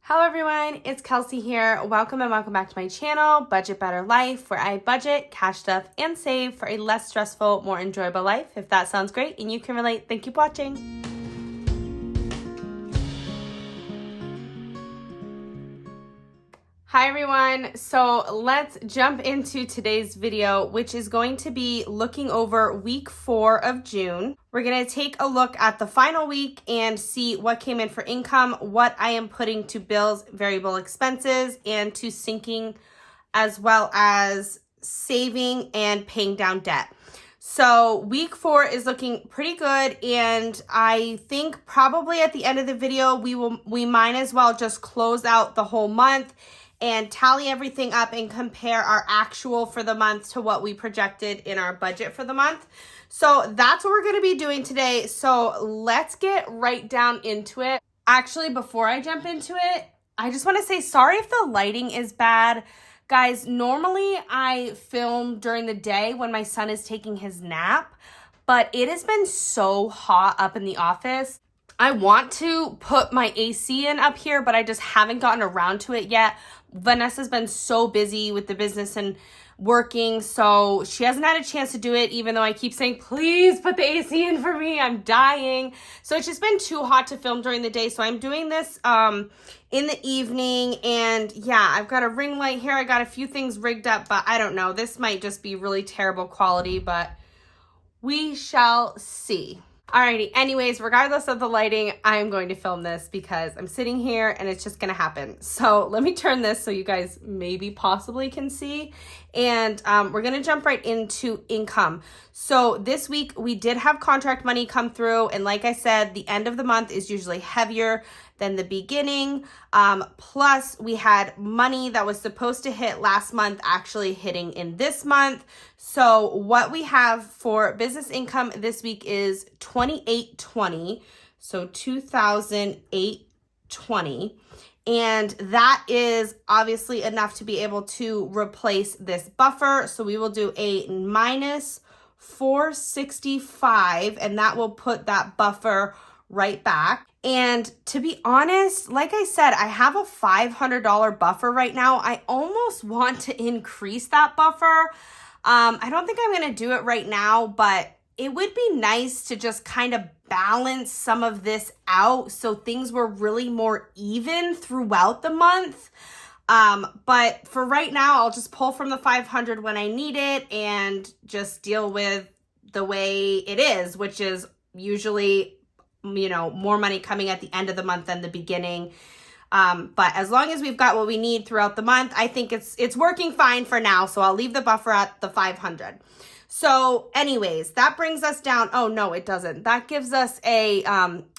Hello everyone, it's Kelsey here. Welcome back to my channel, Budget Better Life, where I budget, cash stuff, and save for a less stressful, more enjoyable life. If that sounds great and you can relate, then keep watching. Hi everyone, so let's jump into today's video, which is going to be looking over week 4 of June. We're going to take a look at the final week and see what came in for income, what I am putting to bills, variable expenses, and to sinking, as well as saving and paying down debt. So week 4 is looking pretty good, and I think probably at the end of the video, we might as well just close out the whole month and tally everything up and compare our actual for the month to what we projected in our budget for the month. So that's what we're going to be doing today. So let's get right down into it. Actually, before I jump into it, I just want to say sorry if the lighting is bad. Guys, normally I film during the day when my son is taking his nap, but it has been so hot up in the office. I want to put my AC in up here, but I just haven't gotten around to it yet. Vanessa's been so busy with the business and working, so she hasn't had a chance to do it, even though I keep saying, please put the AC in for me. I'm dying. So it's just been too hot to film during the day. So I'm doing this in the evening. And yeah, I've got a ring light here. I got a few things rigged up, but I don't know. This might just be really terrible quality, but we shall see. Alrighty, anyways, regardless of the lighting, I'm going to film this because I'm sitting here and it's just going to happen. So let me turn this so you guys maybe possibly can see. And we're going to jump right into income. So this week we did have contract money come through. And like I said, the end of the month is usually heavier than the beginning. Plus we had money that was supposed to hit last month actually hitting in this month. So what we have for business income this week is $2,820. So $2,820. And that is obviously enough to be able to replace this buffer. So we will do a minus 465, and that will put that buffer right back. And to be honest, like I said, I have a $500 buffer right now. I almost want to increase that buffer. I don't think I'm going to do it right now, but it would be nice to just kind of balance some of this out so things were really more even throughout the month. But for right now, I'll just pull from the 500 when I need it and just deal with the way it is, which is usually, you know, more money coming at the end of the month than the beginning. But as long as we've got what we need throughout the month, I think it's working fine for now. So I'll leave the buffer at the 500. So anyways, that brings us down. Oh no, it doesn't. That gives us a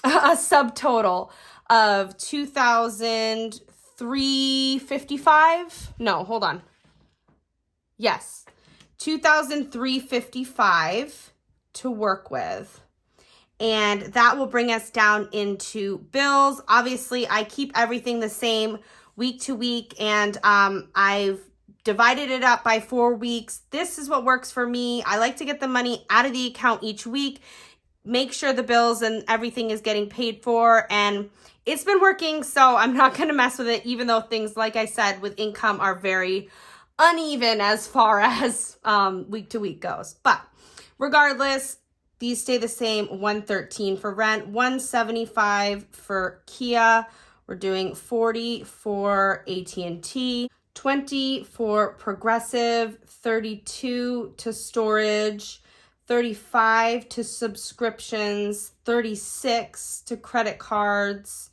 subtotal of $2,355. No, hold on. Yes, $2,355 to work with. And that will bring us down into bills. Obviously, I keep everything the same week to week, and I've divided it up by 4 weeks. This is what works for me. I like to get the money out of the account each week, make sure the bills and everything is getting paid for, and it's been working, so I'm not going to mess with it, even though things, like I said, with income are very uneven as far as week to week goes. But regardless, these stay the same. $113 for rent, $175 for Kia. We're doing $40 for AT&T, $20 for Progressive, $32 to storage, $35 to subscriptions, $36 to credit cards,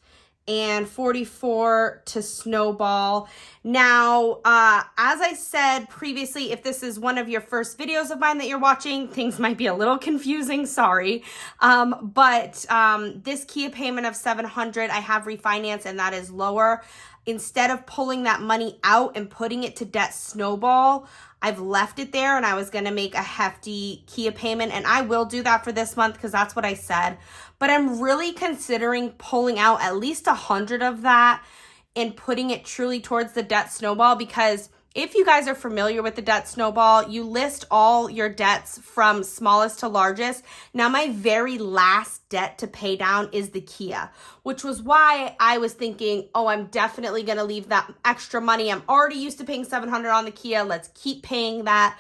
and $44 to Snowball. Now, as I said previously, if this is one of your first videos of mine that you're watching, things might be a little confusing, sorry. But this Kia payment of $700, I have refinanced, and that is lower. Instead of pulling that money out and putting it to debt Snowball, I've left it there, and I was going to make a hefty Kia payment, and I will do that for this month because that's what I said. But I'm really considering pulling out at least 100 of that and putting it truly towards the debt Snowball, because If you guys are familiar with the debt snowball, you list all your debts from smallest to largest. Now, my very last debt to pay down is the Kia, which was why I was thinking, oh, I'm definitely going to leave that extra money. I'm already used to paying $700 on the Kia. Let's keep paying that.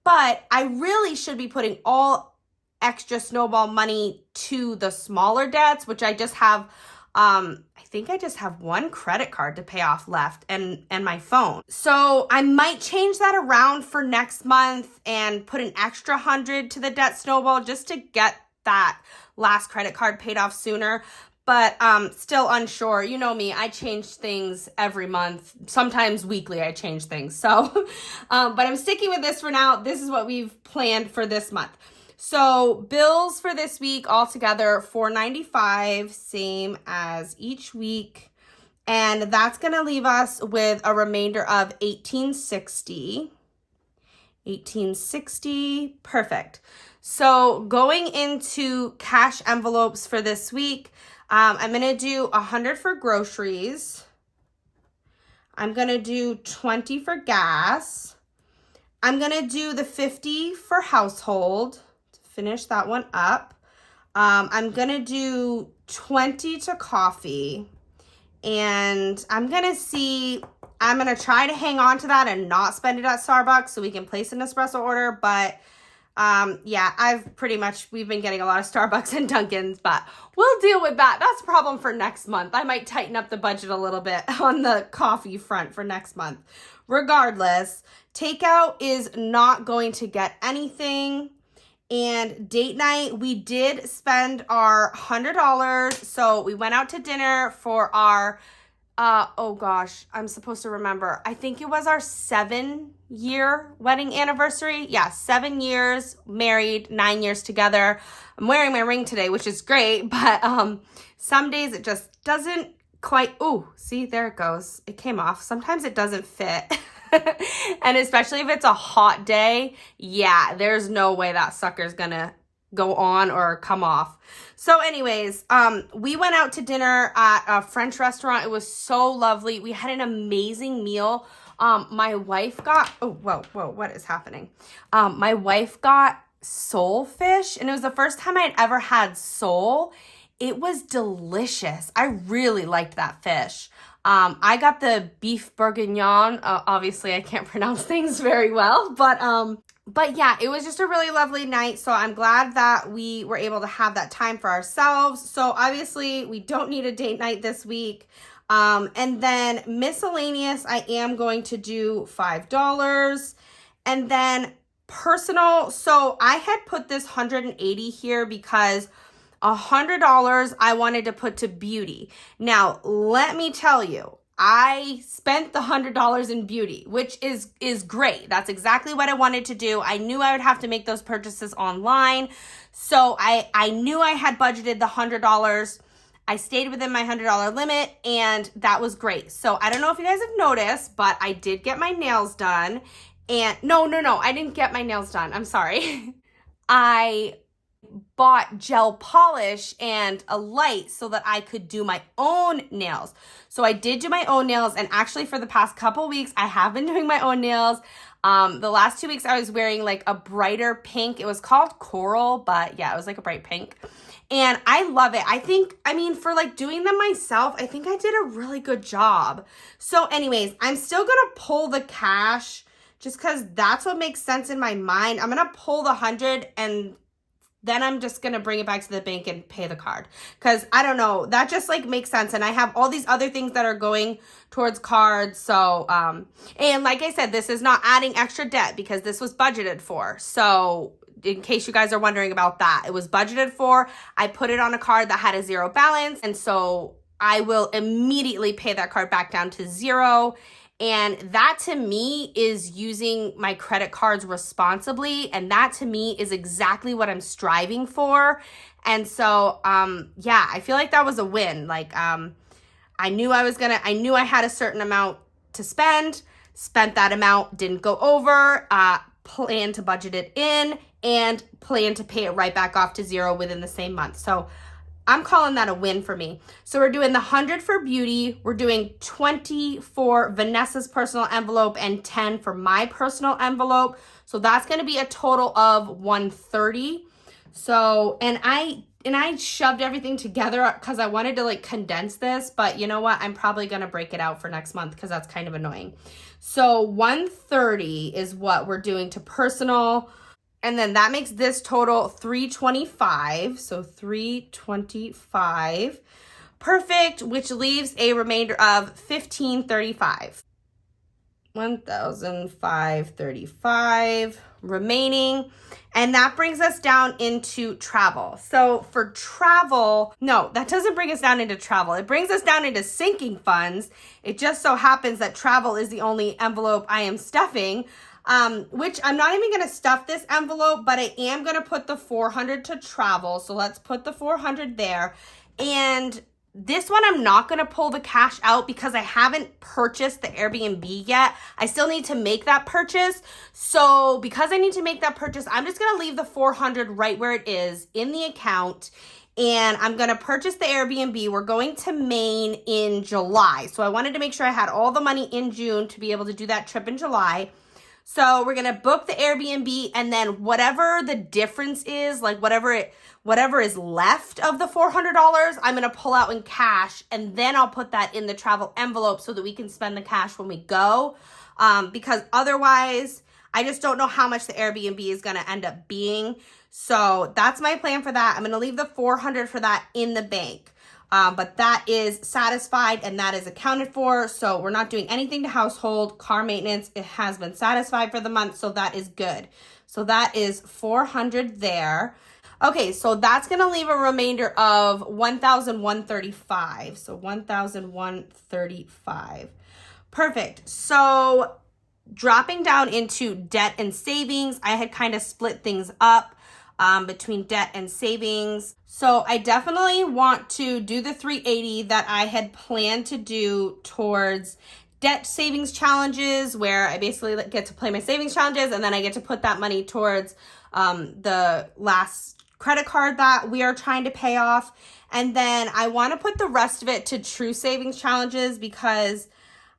But I really should be putting all extra snowball money to the smaller debts, which I just have I think I just have one credit card to pay off left and my phone. So I might change that around for next month and put an extra 100 to the debt snowball just to get that last credit card paid off sooner. But still unsure. You know me, I change things every month. Sometimes weekly I change things. So, but I'm sticking with this for now. This is what we've planned for this month. So bills for this week altogether, $495, same as each week. And that's going to leave us with a remainder of $1,860. $1,860, perfect. So going into cash envelopes for this week, I'm going to do 100 for groceries. I'm going to do 20 for gas. I'm going to do the 50 for household. Finish that one up. I'm going to do 20 to coffee, and I'm going to try to hang on to that and not spend it at Starbucks so we can place an espresso order. But yeah, we've been getting a lot of Starbucks and Dunkins, but we'll deal with that. That's a problem for next month. I might tighten up the budget a little bit on the coffee front for next month. Regardless, takeout is not going to get anything. And date night, we did spend our $100. So we went out to dinner for our, oh gosh, I'm supposed to remember. I think it was our 7-year wedding anniversary. Yeah, 7 years married, 9 years together. I'm wearing my ring today, which is great. But some days it just doesn't quite, ooh, see, there it goes. It came off. Sometimes it doesn't fit. And especially if it's a hot day, yeah, there's no way that sucker's gonna go on or come off. So anyways, we went out to dinner at a French restaurant. It was so lovely. We had an amazing meal. My wife got, oh, whoa, what is happening? My wife got sole fish, and it was the first time I'd ever had sole. It was delicious. I really liked that fish. I got the beef bourguignon. Obviously, I can't pronounce things very well, but yeah, it was just a really lovely night. So I'm glad that we were able to have that time for ourselves. So obviously, we don't need a date night this week. And then miscellaneous, I am going to do $5. And then personal, so I had put this $180 here because $100 I wanted to put to beauty. Now, let me tell you, I spent the $100 in beauty, which is great. That's exactly what I wanted to do. I knew I would have to make those purchases online. So I knew I had budgeted the $100. I stayed within my $100 limit, and that was great. So I don't know if you guys have noticed, but I did get my nails done. And no, I didn't get my nails done. I'm sorry. I bought gel polish and a light so that I could do my own nails. So I did do my own nails, and actually for the past couple weeks, I have been doing my own nails. The last 2 weeks I was wearing like a brighter pink. It was called coral, but yeah, it was like a bright pink. And I love it. I mean, for like doing them myself, I think I did a really good job. So anyways, I'm still gonna pull the cash just because that's what makes sense in my mind. I'm gonna pull the 100, and then I'm just going to bring it back to the bank and pay the card. Because I don't know, that just like makes sense. And I have all these other things that are going towards cards. So, and like I said, this is not adding extra debt because this was budgeted for. So in case you guys are wondering about that, it was budgeted for. I put it on a card that had a 0 balance. And so I will immediately pay that card back down to 0. And that to me is using my credit cards responsibly. And that to me is exactly what I'm striving for. And so, yeah, I feel like that was a win. Like, I knew I had a certain amount to spend that amount, didn't go over, plan to budget it in, and plan to pay it right back off to 0 within the same month. So I'm calling that a win for me. So we're doing the 100 for beauty. We're doing 20 for Vanessa's personal envelope and 10 for my personal envelope. So that's going to be a total of 130. So, and I shoved everything together because I wanted to like condense this, but you know what? I'm probably going to break it out for next month because that's kind of annoying. So 130 is what we're doing to personal. And then that makes this total 325. So 325. Perfect, which leaves a remainder of 1535. 1,535 remaining. And that brings us down into travel. So for travel, no, that doesn't bring us down into travel. It brings us down into sinking funds. It just so happens that travel is the only envelope I am stuffing. Which I'm not even going to stuff this envelope, but I am going to put the 400 to travel. So let's put the 400 there. And this one, I'm not going to pull the cash out because I haven't purchased the Airbnb yet. I still need to make that purchase. So because I need to make that purchase, I'm just going to leave the 400 right where it is in the account. And I'm going to purchase the Airbnb. We're going to Maine in July. So I wanted to make sure I had all the money in June to be able to do that trip in July. So we're going to book the Airbnb, and then whatever the difference is, like whatever is left of the $400, I'm going to pull out in cash, and then I'll put that in the travel envelope so that we can spend the cash when we go. Because otherwise, I just don't know how much the Airbnb is going to end up being. So that's my plan for that. I'm going to leave the 400 for that in the bank. But that is satisfied and that is accounted for. So we're not doing anything to household, car maintenance. It has been satisfied for the month. So that is good. So that is 400 there. Okay, so that's going to leave a remainder of 1,135. So 1,135. Perfect. So dropping down into debt and savings, I had kind of split things up between debt and savings. So I definitely want to do the 380 that I had planned to do towards debt savings challenges, where I basically get to play my savings challenges and then I get to put that money towards the last credit card that we are trying to pay off. And then I want to put the rest of it to true savings challenges because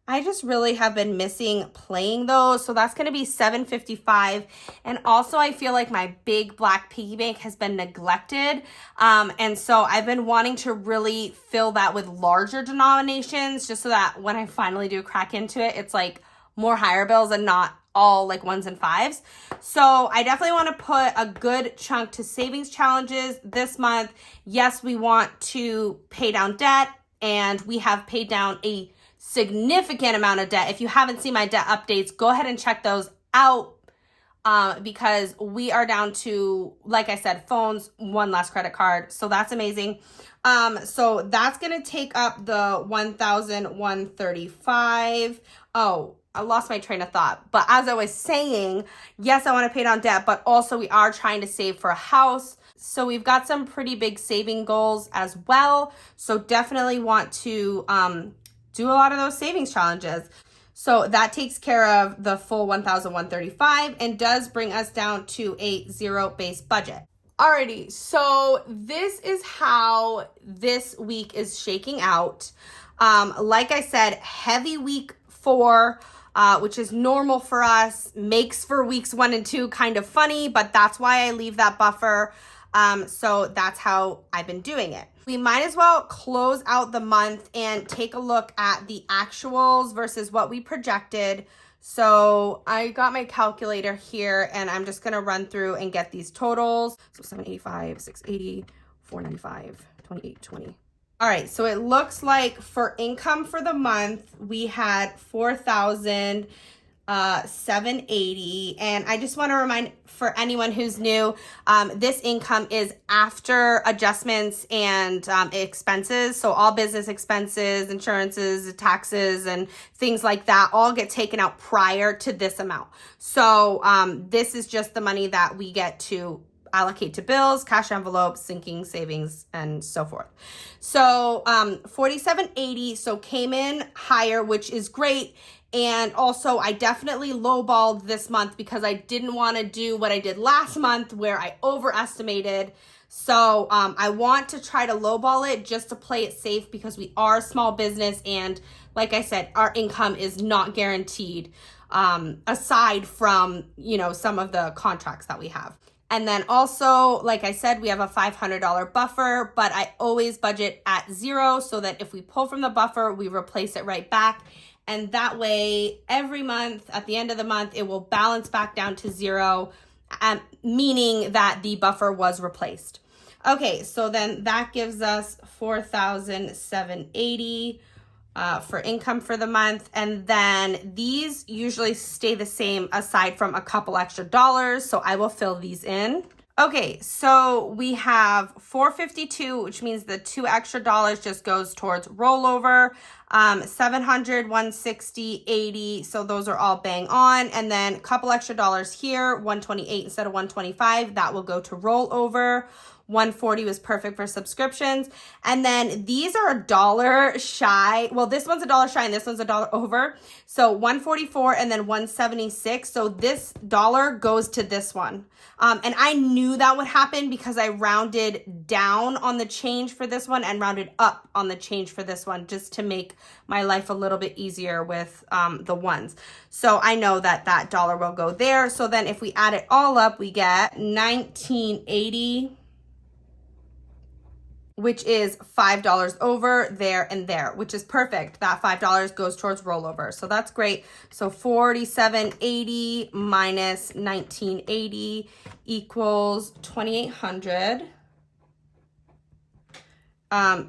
I just really have been missing playing those. So that's going to be $755. And also I feel like my big black piggy bank has been neglected. And so I've been wanting to really fill that with larger denominations just so that when I finally do crack into it, it's like more higher bills and not all like ones and fives. So I definitely want to put a good chunk to savings challenges this month. Yes, we want to pay down debt, and we have paid down a significant amount of debt. If you haven't seen my debt updates, go ahead and check those out because we are down to, like I said, phones, one last credit card. So that's amazing. So that's going to take up the 1,135. Oh, I lost my train of thought. But as I was saying, yes, I want to pay down debt, but also we are trying to save for a house. So we've got some pretty big saving goals as well. So definitely want to do a lot of those savings challenges. So that takes care of the full 1,135 and does bring us down to a zero-based budget. Alrighty, so this is how this week is shaking out. Like I said, heavy week 4, which is normal for us, makes for weeks 1 and 2 kind of funny, but that's why I leave that buffer. So that's how I've been doing it. We might as well close out the month and take a look at the actuals versus what we projected. So I got my calculator here and I'm just going to run through and get these totals. So 785, 680, 495, 2820. All right, so it looks like for income for the month, we had 4,780. And I just want to remind for anyone who's new, this income is after adjustments and expenses. So all business expenses, insurances, taxes, and things like that all get taken out prior to this amount. So this is just the money that we get to allocate to bills, cash envelopes, sinking, savings, and so forth. So 4,780, so came in higher, which is great. And also I definitely lowballed this month because I didn't want to do what I did last month where I overestimated. So I want to try to lowball it just to play it safe because we are a small business. And like I said, our income is not guaranteed aside from, you know, some of the contracts that we have. And then also, like I said, we have a $500 buffer, but I always budget at 0 so that if we pull from the buffer, we replace it right back. And that way, every month, at the end of the month, it will balance back down to 0, meaning that the buffer was replaced. Okay, so then that gives us $4,780 for income for the month. And then these usually stay the same aside from a couple extra dollars. So I will fill these in. Okay, so we have $452, which means the $2 extra just goes towards rollover. 700, 160, 80. So those are all bang on. And then a couple extra dollars here, 128 instead of 125. That will go to rollover. 140 was perfect for subscriptions. And then these are $1 shy. Well, this one's $1 shy and this one's $1 over. So 144 and then 176. So this dollar goes to this one. And I knew that would happen because I rounded down on the change for this one and rounded up on the change for this one just to make my life a little bit easier with the ones. So I know that that dollar will go there. So then if we add it all up, we get $19.80. Which is $5 over there and there, which is perfect. That $5 goes towards rollover. So that's great. So $47.80 minus $19.80 equals $2,800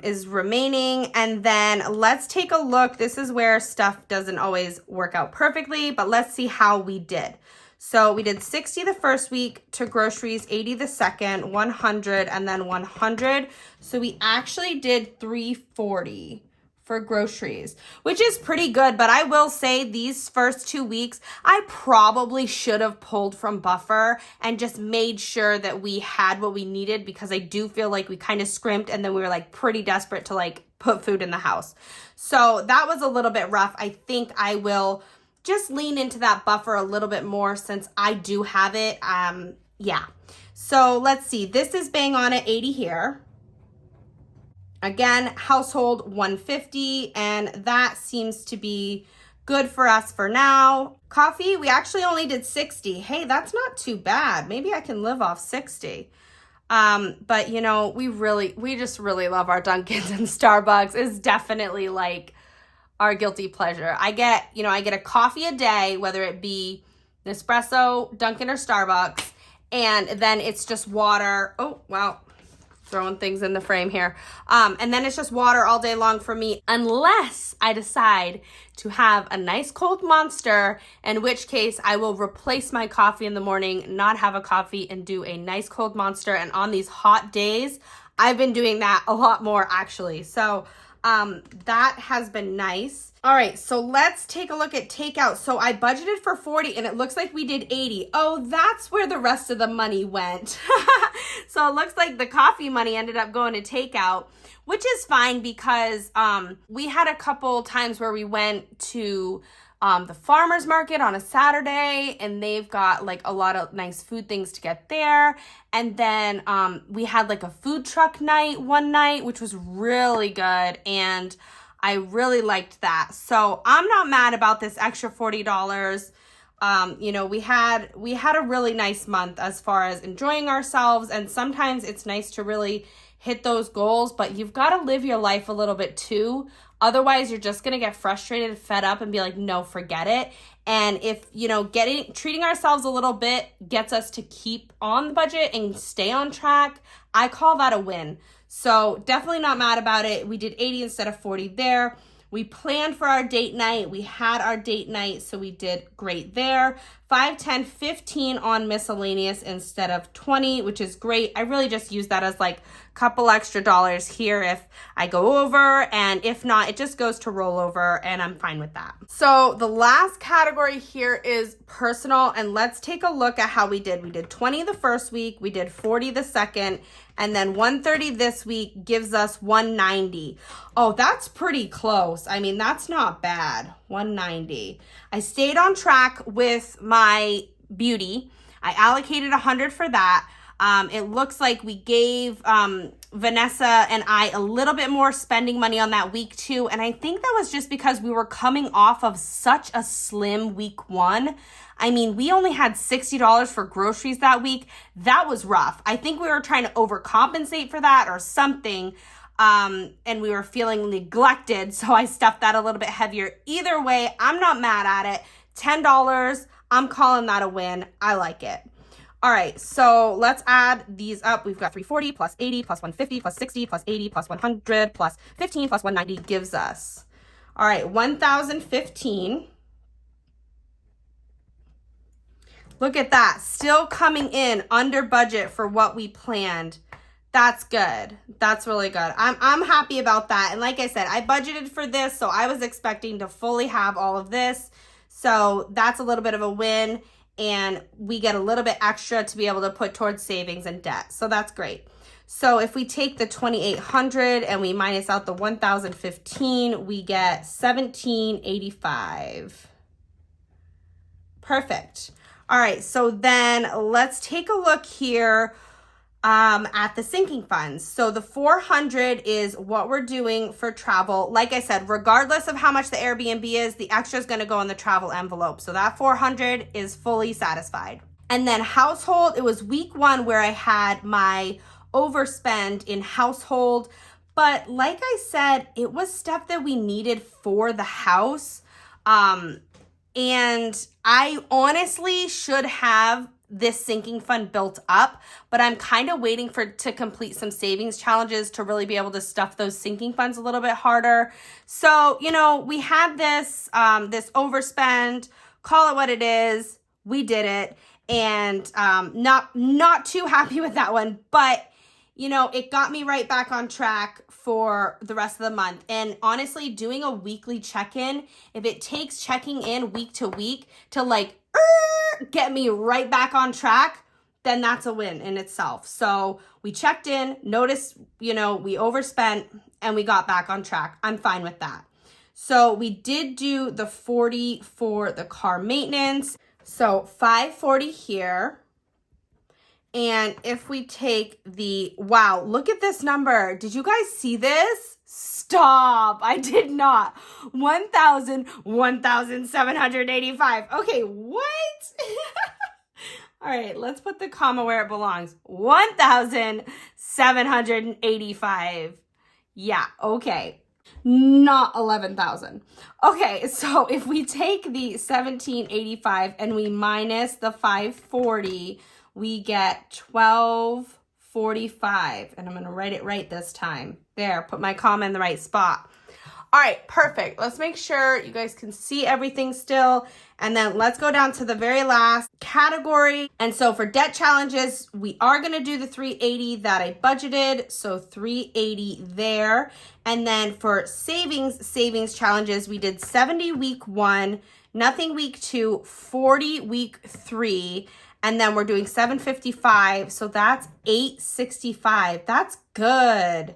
is remaining. And then let's take a look. This is where stuff doesn't always work out perfectly, but let's see how we did. So we did 60 the first week to groceries, 80 the second, 100, and then 100. So we actually did 340 for groceries, which is pretty good. But I will say these first 2 weeks, I probably should have pulled from buffer and just made sure that we had what we needed, because I do feel like we kind of scrimped and then we were like pretty desperate to like put food in the house. So that was a little bit rough. I think I will just lean into that buffer a little bit more since I do have it. Yeah. So let's see. This is bang on at 80 here. Again, household 150, and that seems to be good for us for now. Coffee, we actually only did 60. Hey, that's not too bad. Maybe I can live off 60. But you know, we just really love our Dunkins and Starbucks. It's definitely like our guilty pleasure. I get a coffee a day, whether it be Nespresso, Dunkin', or Starbucks, and then it's just water. Oh, wow. Throwing things in the frame here. And then it's just water all day long for me, unless I decide to have a nice cold Monster, in which case I will replace my coffee in the morning, not have a coffee, and do a nice cold Monster. And on these hot days, I've been doing that a lot more actually. So that has been nice. All right, so let's take a look at takeout. So I budgeted for 40 and it looks like we did 80. Oh, that's where the rest of the money went. So it looks like the coffee money ended up going to takeout, which is fine because we had a couple times where we went to the farmer's market on a Saturday, and they've got like a lot of nice food things to get there. And then we had like a food truck night one night, which was really good, and I really liked that. So I'm not mad about this extra $40. You know, we had a really nice month as far as enjoying ourselves, and sometimes it's nice to really hit those goals, but you've got to live your life a little bit too. Otherwise, you're just going to get frustrated, fed up, and be like, no, forget it. And if, you know, treating ourselves a little bit gets us to keep on the budget and stay on track, I call that a win. So definitely not mad about it. We did 80 instead of 40 there. We planned for our date night. We had our date night, so we did great there. 5, 10, 15 on miscellaneous instead of 20, which is great. I really just use that as like a couple extra dollars here if I go over, and if not, it just goes to rollover, and I'm fine with that. So the last category here is personal, and let's take a look at how we did. We did 20 the first week, we did 40 the second, and then 130 this week gives us 190. Oh, that's pretty close. I mean, that's not bad. 190. I stayed on track with my beauty. I allocated 100 for that. It looks like we gave Vanessa and I a little bit more spending money on that week 2. And I think that was just because we were coming off of such a slim week 1. I mean, we only had $60 for groceries that week. That was rough. I think we were trying to overcompensate for that or something. And we were feeling neglected. So I stuffed that a little bit heavier. Either way, I'm not mad at it. $10, I'm calling that a win. I like it. All right, so let's add these up. We've got 340 plus 80 plus 150 plus 60 plus 80 plus 100 plus 15 plus 190 gives us, all right, 1,015. Look at that, still coming in under budget for what we planned. That's good. That's really good. I'm happy about that. And like I said, I budgeted for this, so I was expecting to fully have all of this. So that's a little bit of a win. And we get a little bit extra to be able to put towards savings and debt. So that's great. So if we take the 2,800 and we minus out the 1,015, we get 1,785. Perfect. All right, so then let's take a look here at the sinking funds. So the 400 is what we're doing for travel. Like I said, regardless of how much the Airbnb is, the extra is going to go in the travel envelope. So that 400 is fully satisfied. And then household, it was week 1 where I had my overspend in household. But like I said, it was stuff that we needed for the house. And I honestly should have this sinking fund built up, but I'm kind of waiting to complete some savings challenges to really be able to stuff those sinking funds a little bit harder. So, you know, we had this, this overspend, call it what it is. We did it, and not too happy with that one, but you know, it got me right back on track for the rest of the month. And honestly, doing a weekly check-in, if it takes checking in week to week to like get me right back on track, then that's a win in itself. So we checked in, noticed, you know, we overspent, and we got back on track. I'm fine with that. So we did do the 40 for the car maintenance. So 540 here. And if we take the, wow, look at this number. Did you guys see this? Stop. I did not. 1,785. Okay, what? All right, let's put the comma where it belongs. 1,785. Yeah, okay. Not 11,000. Okay, so if we take the 1,785 and we minus the 540, we get 1,245. And I'm going to write it right this time. There, put my comma in the right spot. All right, perfect. Let's make sure you guys can see everything still. And then let's go down to the very last category. And so for debt challenges, we are going to do the 380 that I budgeted. So 380 there. And then for savings challenges, we did 70 week 1, nothing week 2, 40 week 3. And then we're doing 755. So that's 865. That's good.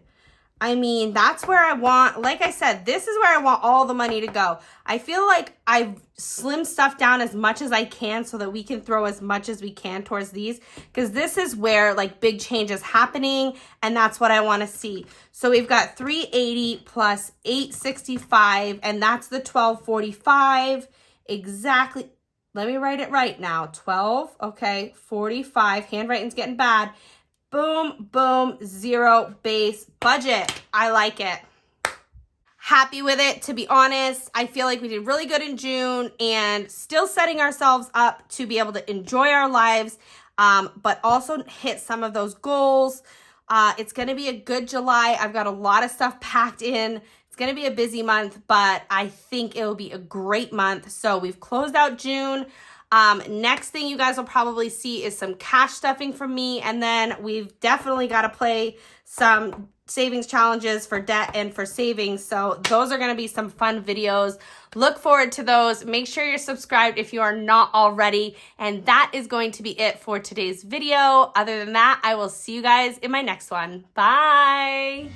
I mean, that's where I want, like I said, this is where I want all the money to go. I feel like I've slimmed stuff down as much as I can so that we can throw as much as we can towards these, because this is where like big change is happening, and that's what I want to see. So we've got 380 plus 865, and that's the 1245 exactly. Let me write it right now. 12, okay, 45. Handwriting's getting bad. Boom, boom, 0 base budget. I like it. Happy with it, to be honest. I feel like we did really good in June and still setting ourselves up to be able to enjoy our lives, but also hit some of those goals. It's going to be a good July. I've got a lot of stuff packed in. It's going to be a busy month, but I think it will be a great month. So we've closed out June. Next thing you guys will probably see is some cash stuffing from me. And then we've definitely got to play some savings challenges for debt and for savings. So those are going to be some fun videos. Look forward to those. Make sure you're subscribed if you are not already. And that is going to be it for today's video. Other than that, I will see you guys in my next one. Bye.